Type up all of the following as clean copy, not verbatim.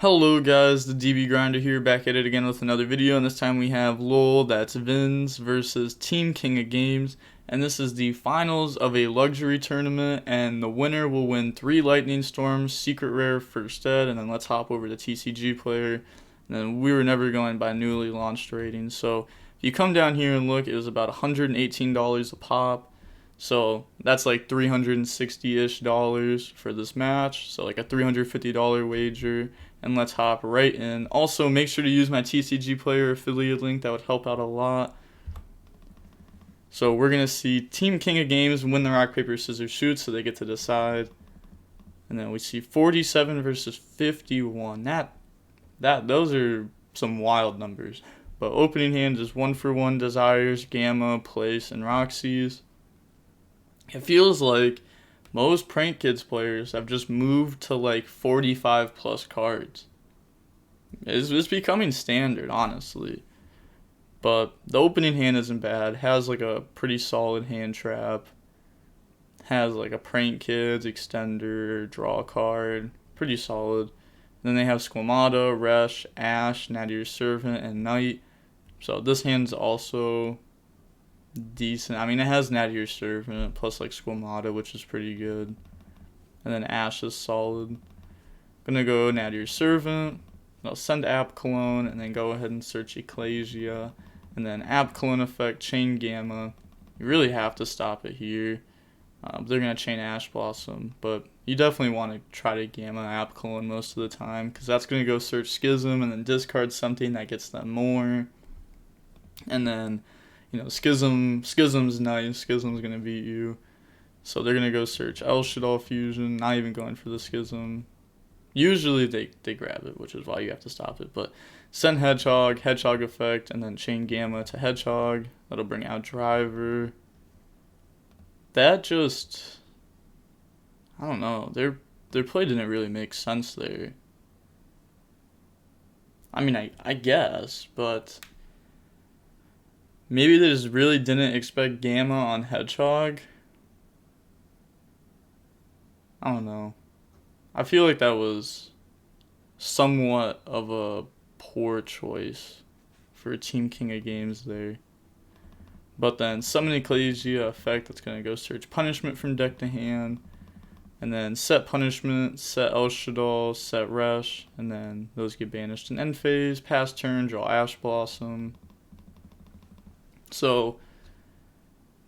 Hello guys, the DB Grinder here, back at it again with another video, and this time we have LOL, that's Vince versus Team King of Games, and this is the finals of a luxury tournament, and the winner will win 3 Lightning Storms, Secret Rare First Ed, and then let's hop over to TCG Player, and then we were never going by newly launched ratings, so if you come down here and look, it was about $118 a pop, so that's like $360-ish for this match, so like a $350 wager. And let's hop right in. Also, make sure to use my TCG Player affiliate link. That would help out a lot. So we're going to see Team King of Games win the rock, paper, scissors, shoot, so they get to decide. And then we see 47 versus 51. Those are some wild numbers. But opening hand is 1-for-1 Desires, Gamma, Place, and Roxy's. It feels like most Prank Kids players have just moved to like 45 plus cards. It's becoming standard, honestly. But the opening hand isn't bad. Has like a pretty solid hand trap. Has like a Prank Kids, extender, draw a card. Pretty solid. Then they have Squamata, Resh, Ash, Nadir Servant, and Knight. So this hand's also decent. I mean, it has Nadir Servant plus like Squamata, which is pretty good. And then Ash is solid. Gonna go Nadir Servant. I'll send App Cologne and then go ahead and search Ecclesia. And then App Cologne effect, chain Gamma. You really have to stop it here. They're gonna chain Ash Blossom, but you definitely want to try to Gamma App Cologne most of the time, because that's gonna go search Schism and then discard something that gets them more. And then Schism's nice. Schism's gonna beat you. So they're gonna go search El Shaddoll Fusion, not even going for the Schism. Usually they grab it, which is why you have to stop it. But send Hedgehog effect, and then chain Gamma to Hedgehog. That'll bring out Driver. That just, I don't know. Their play didn't really make sense there. I mean, I guess, but maybe they just really didn't expect Gamma on Hedgehog. I don't know. I feel like that was somewhat of a poor choice for Team King of Games there. But then summon Ecclesia effect, that's going to go search Punishment from deck to hand. And then set Punishment, set El Shaddoll, set Resh. And then those get banished in end phase. Pass turn, draw Ash Blossom. So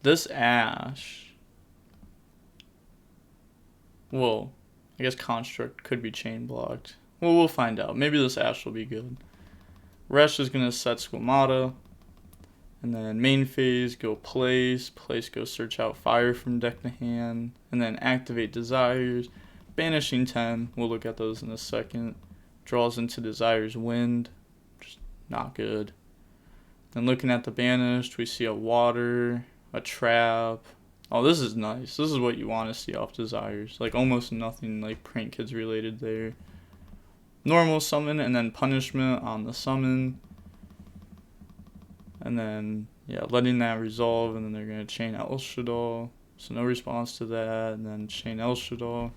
this Ash, well, I guess Construct could be chain blocked. Well, we'll find out. Maybe this Ash will be good. Resh is going to set Squamata. And then main phase, go Place. Place, go search out Fire from deck to hand. And then activate Desires. Banishing 10. We'll look at those in a second. Draws into Desires Wind. Just not good. Then looking at the banished, we see a Water, a Trap. Oh, this is nice. This is what you want to see off Desires. Like almost nothing like Prank Kids related there. Normal summon and then Punishment on the summon. And then, yeah, letting that resolve, and then they're going to chain El Shaddoll. So no response to that, and then chain El Shaddoll.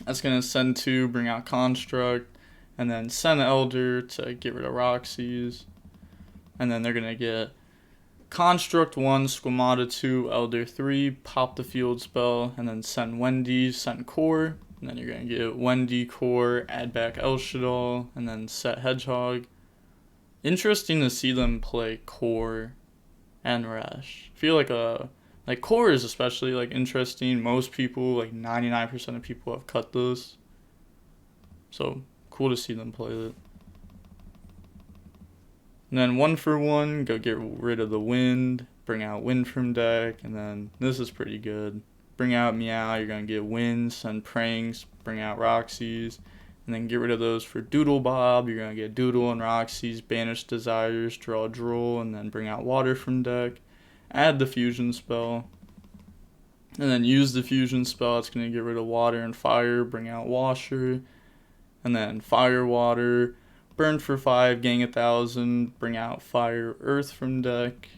That's going to send 2, bring out Construct, and then send Elder to get rid of Roxy's. And then they're going to get Construct 1, Squamata 2, Elder 3, pop the field spell, and then send Wendy, send Core. And then you're going to get Wendy, Core, add back El Shaddoll, and then set Hedgehog. Interesting to see them play Core and Resh. I feel like Core is especially like interesting. Most people, like 99% of people, have cut this. So cool to see them play it. And then 1-for-1, go get rid of the Wind, bring out Wind from deck, and then this is pretty good. Bring out Meow, you're going to get Wind, send Pranks, bring out Roxy's, and then get rid of those for Doodle Bob. You're going to get Doodle and Roxy's, banish Desires, draw Drool, and then bring out Water from deck. Add the Fusion spell, and then use the Fusion spell. It's going to get rid of Water and Fire, bring out Washer, and then Fire, Water, burn for 5, gang 1,000, bring out Fire, Earth from deck,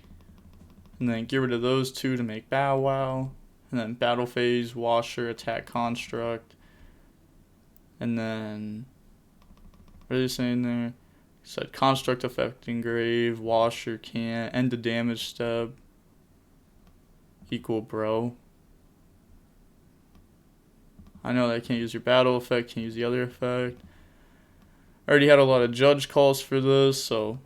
and then get rid of those 2 to make Bow Wow, and then Battle Phase, Washer, attack Construct, and then What are they saying there? Said construct effect engrave, washer can't, end the damage step. Equal bro. I know that I can't use your battle effect, can't use the other effect. I already had a lot of judge calls for this, so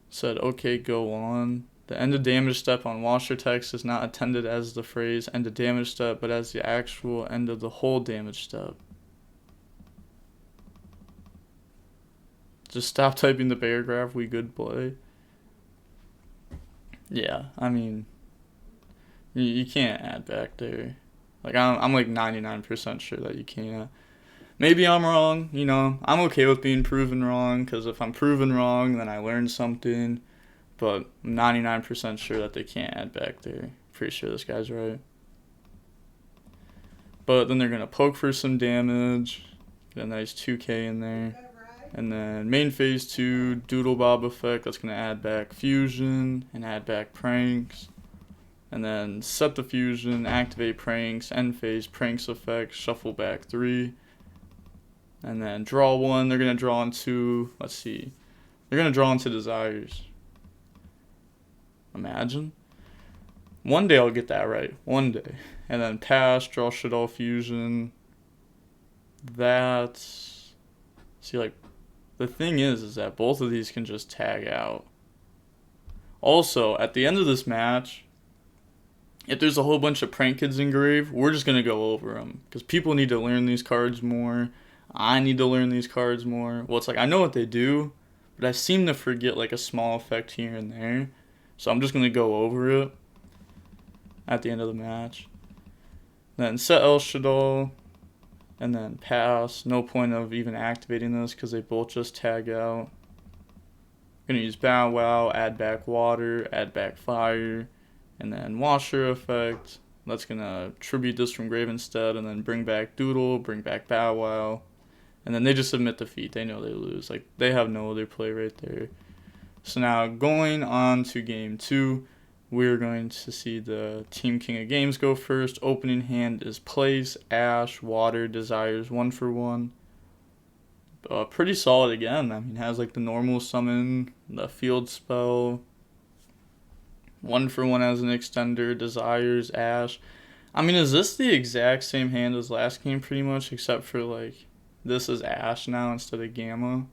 said okay, go on. The end of damage step on washer text is not intended as the phrase end of damage step, but as the actual end of the whole damage step. Just stop typing the paragraph, we good play. Yeah, I mean, you can't add back there. Like, I'm like 99% sure that you can't. Maybe I'm wrong, you know. I'm okay with being proven wrong, because if I'm proven wrong, then I learned something. But I'm 99% sure that they can't add back there. Pretty sure this guy's right. But then they're going to poke for some damage. Get a nice 2k in there. And then main phase 2, Doodle Bob effect. That's going to add back fusion and add back pranks. And then set the fusion, activate pranks, end phase pranks effect, shuffle back 3. And then draw 1. They're going to draw into, let's see. They're going to draw into desires. Imagine. One day I'll get that right. One day. And then pass, draw Shaddoll fusion. That's... See, like, the thing is that both of these can just tag out. Also, at the end of this match, if there's a whole bunch of prank kids engraved, we're just going to go over them. Because people need to learn these cards more. I need to learn these cards more. Well, it's like, I know what they do, but I seem to forget, like, a small effect here and there. So I'm just going to go over it at the end of the match. Then set El Shaddoll, and then pass. No point of even activating this because they both just tag out. Going to use Bow Wow, add back water, add back fire, and then washer effect. That's going to tribute this from grave instead, and then bring back Doodle, bring back Bow Wow. And then they just submit defeat. They know they lose. Like, they have no other play right there. So now going on to game 2, we're going to see the Team King of Games go first. Opening hand is Place, Ash, Water, Desires, 1 for 1. Pretty solid again. I mean, has like the normal summon, the field spell, 1 for 1 as an extender, Desires, Ash. I mean, is this the exact same hand as last game pretty much, except for like this is Ash now instead of Gamma?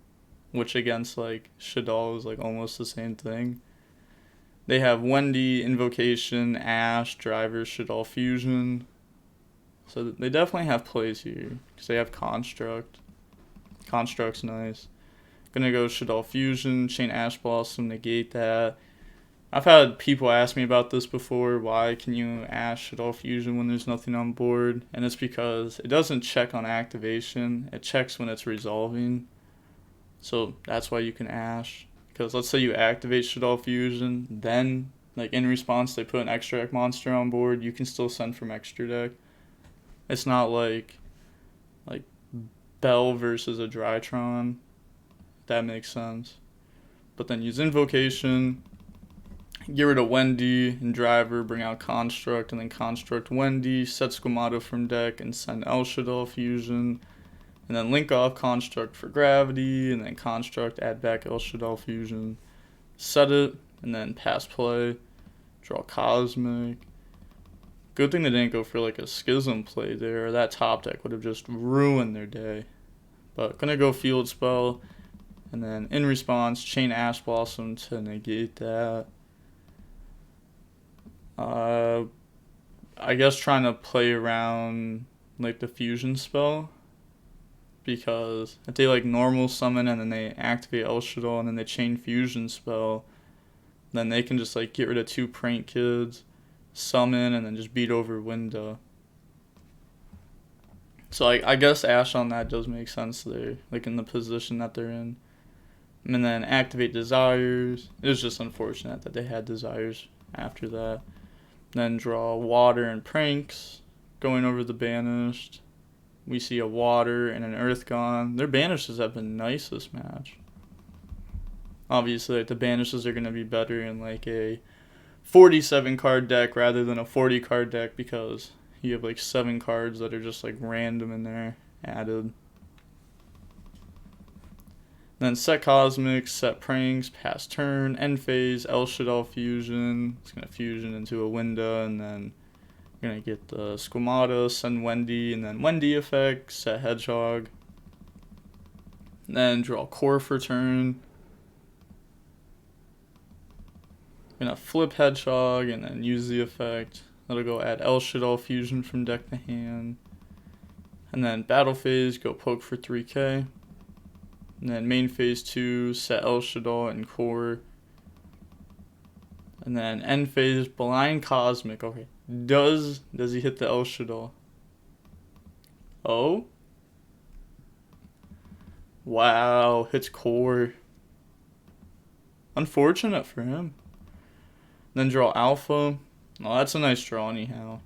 Which against like Shaddoll is like almost the same thing. They have Wendy, Invocation, Ash, Driver, Shaddoll Fusion. So they definitely have plays here. Because they have Construct. Construct's nice. Gonna go Shaddoll Fusion, Chain Ash Blossom, negate that. I've had people ask me about this before. Why can you Ash Shaddoll Fusion when there's nothing on board? And it's because it doesn't check on activation. It checks when it's resolving. So that's why you can Ash. Because let's say you activate Shaddoll Fusion, then like in response they put an extra deck monster on board, you can still send from extra deck. It's not like Bell versus a Drytron. That makes sense. But then use Invocation, get rid of Wendy and Driver, bring out Construct, and then Construct Wendy, set Squamato from deck, and send El Shaddoll Fusion. And then link off Construct for Gravity, and then Construct, add back El Shaddoll Fusion. Set it, and then pass play. Draw Cosmic. Good thing they didn't go for like a Schism play there. That top deck would have just ruined their day. But gonna go Field Spell, and then in response, Chain Ash Blossom to negate that. I guess trying to play around like the Fusion spell. Because if they like normal summon and then they activate El Shaddoll and then they chain fusion spell, then they can just like get rid of 2 prank kids, summon, and then just beat over Winda. So I guess Ash on that does make sense there, like in the position that they're in. And then activate Desires. It was just unfortunate that they had Desires after that. Then draw Water and Pranks, going over the Banished. We see a Water and an Earth Gone. Their Banishes have been nice this match. Obviously, like, the Banishes are going to be better in like a 47 card deck rather than a 40 card deck because you have like 7 cards that are just like random in there added. Then set Cosmic, set Pranks, pass turn, end phase, El Shaddoll fusion. It's going to fusion into a window, and then you're going to get the Squamata, send Wendy, and then Wendy effect, set Hedgehog. Then draw Core for turn. Gonna flip Hedgehog and then use the effect. That'll go add El Shaddoll fusion from deck to hand. And then battle phase, go poke for 3k. And then main phase 2, set El Shaddoll and Core. And then end phase, blind Cosmic. Okay, does he hit the El Shaddoll? Oh, wow, hits Core. Unfortunate for him. Then draw Alpha. Oh, that's a nice draw anyhow.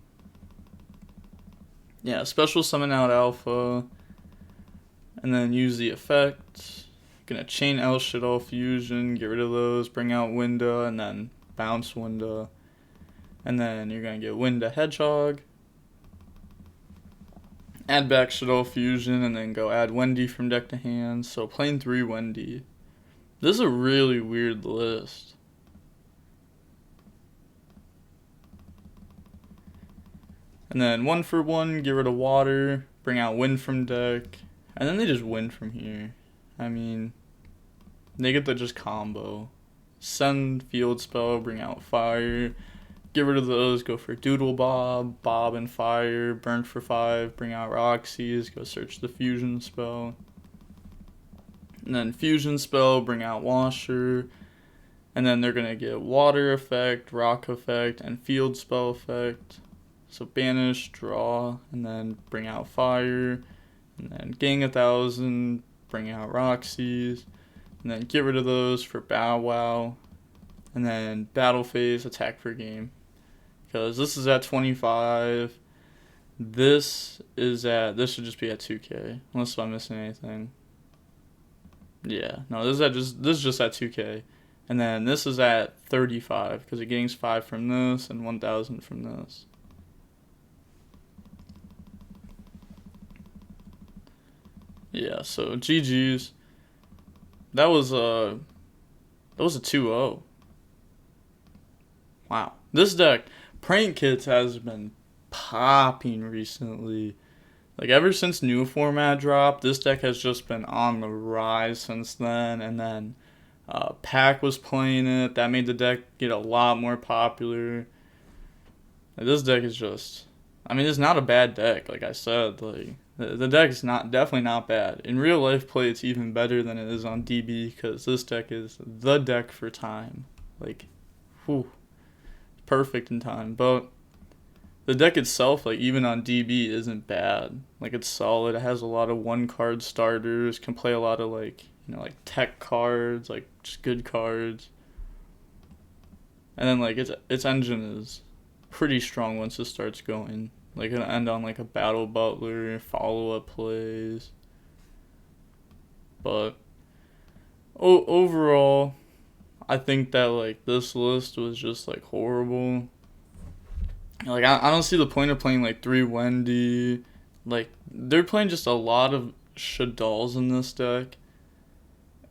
Yeah, special summon out Alpha. And then use the effect. Gonna chain El Shaddoll fusion, get rid of those, bring out Winda, and then bounce Winda. And then you're gonna get Winda Hedgehog. Add back Shaddoll fusion, and then go add Wendy from deck to hand. So playing 3 Wendy. This is a really weird list. And then 1 for 1, get rid of water, bring out wind from deck, and then they just win from here. I mean, they get to just combo. Send field spell, bring out fire, get rid of those, go for Doodle Bob, Bob and fire, burn for 5, bring out Roxy's, go search the fusion spell. And then fusion spell, bring out Washer, and then they're going to get water effect, rock effect, and field spell effect. So banish, draw, and then bring out fire, and then gang 1,000, bring out Roxy's, and then get rid of those for Bow Wow, and then battle phase, attack per game. Because this is at 25, this should just be at 2k, unless I'm missing anything. Yeah, no, this is just at 2k, and then this is at 35 because it gains 5 from this and 1,000 from this. Yeah, so GG's. That was a 2-0. Wow. This deck, Prank Kits, has been popping recently. Like, ever since new format dropped, this deck has just been on the rise since then. And then Pack was playing it. That made the deck get a lot more popular. Like, this deck is just, I mean, it's not a bad deck, like I said. Like, the deck is definitely not bad. In real life play, it's even better than it is on DB, because this deck is the deck for time. Like, whew, perfect in time. But the deck itself, like, even on DB, isn't bad. Like, it's solid. It has a lot of 1-card starters. Can play a lot of, like, you know, like tech cards, like just good cards. And then, like, its engine is pretty strong once it starts going. Like, it'll end on, like, a Battle Butler, follow-up plays. But overall, I think that, like, this list was just, like, horrible. Like, I don't see the point of playing, like, 3 Wendy. Like, they're playing just a lot of Shaddolls in this deck.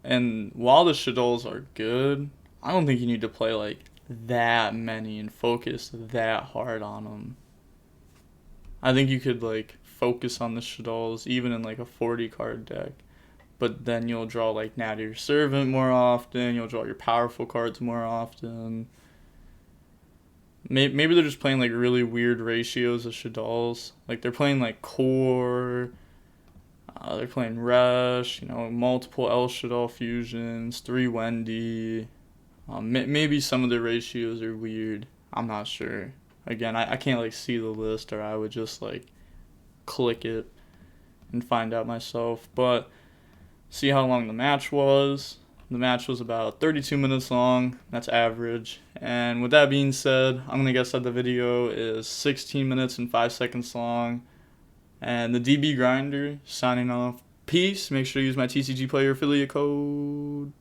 And while the Shaddolls are good, I don't think you need to play, like, that many and focus that hard on them. I think you could, like, focus on the Shaddolls even in, like, a 40-card deck. But then you'll draw, like, Natty Your Servant more often. You'll draw your powerful cards more often. Maybe they're just playing, like, really weird ratios of Shaddolls. Like, they're playing, like, Core. They're playing Rush. You know, multiple El Shaddoll fusions. 3 Wendy. Maybe some of the ratios are weird. I'm not sure. Again, I can't, like, see the list, or I would just, like, click it and find out myself. But see how long the match was. The match was about 32 minutes long. That's average. And with that being said, I'm going to guess that the video is 16 minutes and 5 seconds long. And the DB Grinder signing off. Peace. Make sure to use my TCG Player affiliate code.